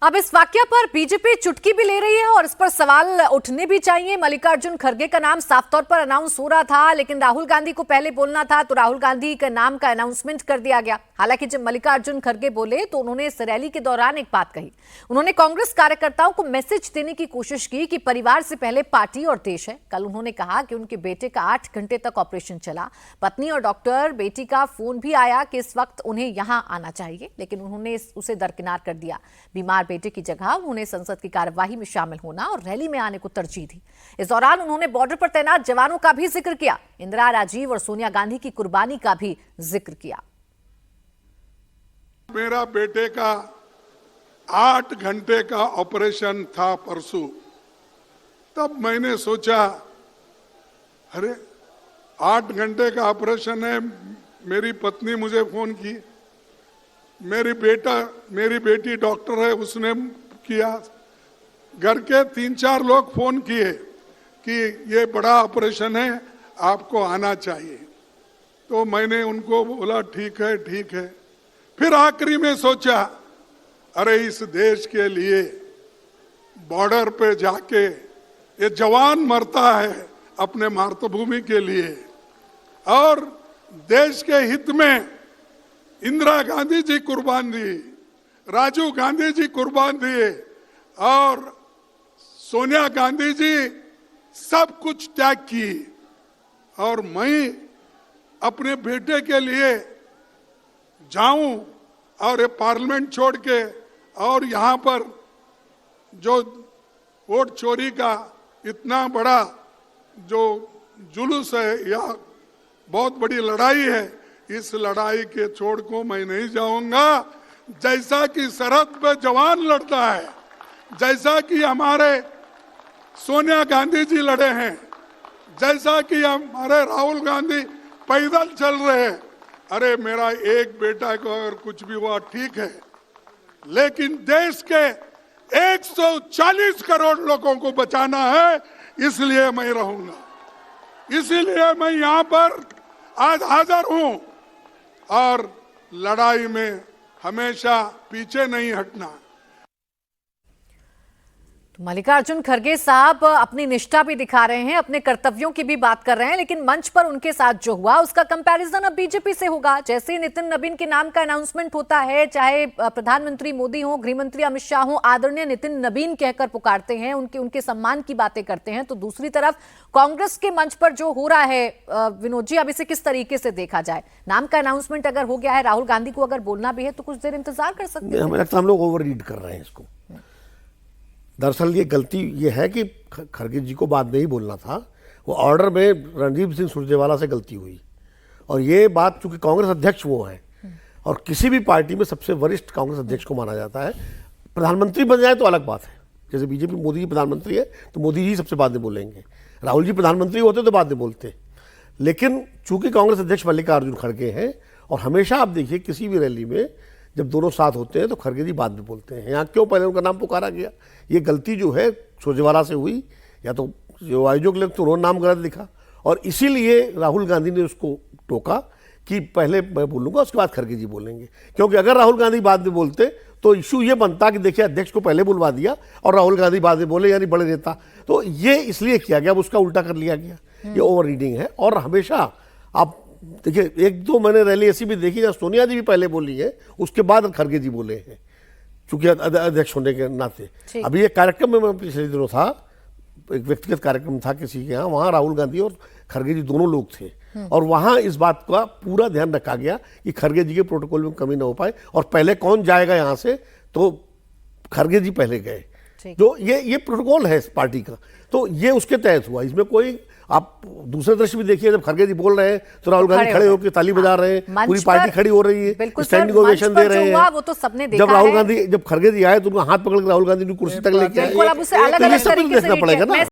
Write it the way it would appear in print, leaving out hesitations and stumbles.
अब इस वाकया पर बीजेपी चुटकी भी ले रही है और इस पर सवाल उठने भी चाहिए। मल्लिकार्जुन खड़गे का नाम साफ तौर पर अनाउंस हो रहा था, लेकिन राहुल गांधी को पहले बोलना था तो राहुल गांधी के नाम का अनाउंसमेंट कर दिया गया। हालांकि जब मल्लिकार्जुन खड़गे बोले तो उन्होंने इस रैली के दौरान एक बात कही। उन्होंने कांग्रेस कार्यकर्ताओं को मैसेज देने की कोशिश की कि परिवार से पहले पार्टी और देश है। कल उन्होंने कहा कि उनके बेटे का 8 घंटे तक ऑपरेशन चला, पत्नी और डॉक्टर बेटी का फोन भी आया कि इस वक्त उन्हें यहां आना चाहिए, लेकिन उन्होंने उसे दरकिनार कर दिया। बीमार बेटे की जगह उन्होंने संसद की कार्यवाही में शामिल होना और रैली में आने को तरजीह दी। इस दौरान उन्होंने बॉर्डर पर तैनात जवानों का भी जिक्र किया, इंदिरा, राजीव और सोनिया गांधी की कुर्बानी का भी जिक्र किया। मेरा बेटे का 8 घंटे का ऑपरेशन था परसों, तब मैंने सोचा अरे 8 घंटे का ऑपरेशन है। मेरी पत्नी मुझे फोन की, मेरी बेटी डॉक्टर है, उसने किया, घर के 3-4 लोग फोन किए कि ये बड़ा ऑपरेशन है, आपको आना चाहिए। तो मैंने उनको बोला ठीक है ठीक है। फिर आखिरी में सोचा अरे इस देश के लिए बॉर्डर पे जाके ये जवान मरता है अपने मातृभूमि के लिए, और देश के हित में इंदिरा गांधी जी कुर्बान दी, राजीव गांधी जी कुर्बान दिए और सोनिया गांधी जी सब कुछ त्याग की, और मैं अपने बेटे के लिए जाऊं और ये पार्लियामेंट छोड़ के और यहाँ पर जो वोट चोरी का इतना बड़ा जो जुलूस है या बहुत बड़ी लड़ाई है, इस लड़ाई के छोड़ को मैं नहीं जाऊंगा। जैसा कि सरहद पे जवान लड़ता है, जैसा कि हमारे सोनिया गांधी जी लड़े हैं, जैसा कि हमारे राहुल गांधी पैदल चल रहे हैं। अरे मेरा एक बेटा को अगर कुछ भी हुआ ठीक है, लेकिन देश के 140 करोड़ लोगों को बचाना है, इसलिए मैं रहूंगा। इसीलिए मैं यहाँ पर आज हाजिर हूं और लड़ाई में हमेशा पीछे नहीं हटना। मल्लिकार्जुन खड़गे साहब अपनी निष्ठा भी दिखा रहे हैं, अपने कर्तव्यों की भी बात कर रहे हैं, लेकिन मंच पर उनके साथ जो हुआ उसका कंपैरिजन अब बीजेपी से होगा। जैसे नितिन नवीन के नाम का अनाउंसमेंट होता है, चाहे प्रधानमंत्री मोदी हो, गृह मंत्री अमित शाह हो, आदरणीय नितिन नवीन कहकर पुकारते हैं, उनके सम्मान की बातें करते हैं, तो दूसरी तरफ कांग्रेस के मंच पर जो हो रहा है, विनोद जी, अब इसे किस तरीके से देखा जाए? नाम का अनाउंसमेंट अगर हो गया है, राहुल गांधी को अगर बोलना भी है तो कुछ देर इंतजार कर सकते हैं। हमें लगता है हम लोग ओवर रीड कर रहे हैं इसको। दरअसल ये गलती ये है कि खड़गे जी को बाद में ही बोलना था, वो ऑर्डर में रणदीप सिंह सुरजेवाला से गलती हुई, और ये बात चूंकि कांग्रेस अध्यक्ष वो है और किसी भी पार्टी में सबसे वरिष्ठ कांग्रेस अध्यक्ष को माना जाता है। प्रधानमंत्री बन जाए तो अलग बात है, जैसे बीजेपी मोदी जी प्रधानमंत्री है तो मोदी जी सबसे बाद में बोलेंगे, राहुल जी प्रधानमंत्री होते तो बाद में बोलते। लेकिन चूंकि कांग्रेस अध्यक्ष मल्लिकार्जुन खड़गे हैं, और हमेशा आप देखिए किसी भी रैली में जब दोनों साथ होते हैं तो खड़गे जी बाद में बोलते हैं। यहाँ क्यों पहले उनका नाम पुकारा गया? ये गलती जो है सुरजेवाला से हुई, या तो जो आयोजक लोग तो उन्होंने नाम गलत लिखा, और इसीलिए राहुल गांधी ने उसको टोका कि पहले मैं बोलूँगा उसके बाद खड़गे जी बोलेंगे। क्योंकि अगर राहुल गांधी बाद में बोलते तो इशू ये बनता कि देखिए अध्यक्ष को पहले बुलवा दिया और राहुल गांधी बाद में बोले, यानी बड़े नेता। तो ये इसलिए किया गया, अब उसका उल्टा कर लिया गया। ये ओवर रीडिंग है। और हमेशा आप देखिए, 1-2 मैंने रैली ऐसी भी देखी जहाँ सोनिया जी भी पहले बोली है, उसके बाद खड़गे जी बोले हैं, चूंकि अध्यक्ष होने के नाते। अभी एक कार्यक्रम में मैं पिछले दिनों था, एक व्यक्तिगत कार्यक्रम था किसी के यहाँ, वहाँ राहुल गांधी और खड़गे जी दोनों लोग थे, और वहाँ इस बात का पूरा ध्यान रखा गया कि खड़गे जी के प्रोटोकॉल में कमी ना हो पाए, और पहले कौन जाएगा यहाँ से, तो खड़गे जी पहले गए। जो ये प्रोटोकॉल है इस पार्टी का, तो ये उसके तहत हुआ। इसमें कोई, आप दूसरे दृश्य भी देखिए, जब खड़गे जी बोल रहे हैं तो राहुल गांधी खड़े होकर ताली बजा रहे हैं, पूरी पार्टी खड़ी हो रही है, स्टैंडिंग ओवेशन दे रहे हैं। वो तो सबने देखा जब राहुल गांधी, जब खड़गे जी आए तो उनको हाथ पकड़ के राहुल गांधी ने कुर्सी तक लेके आए, तो ये सब देखना पड़ेगा ना।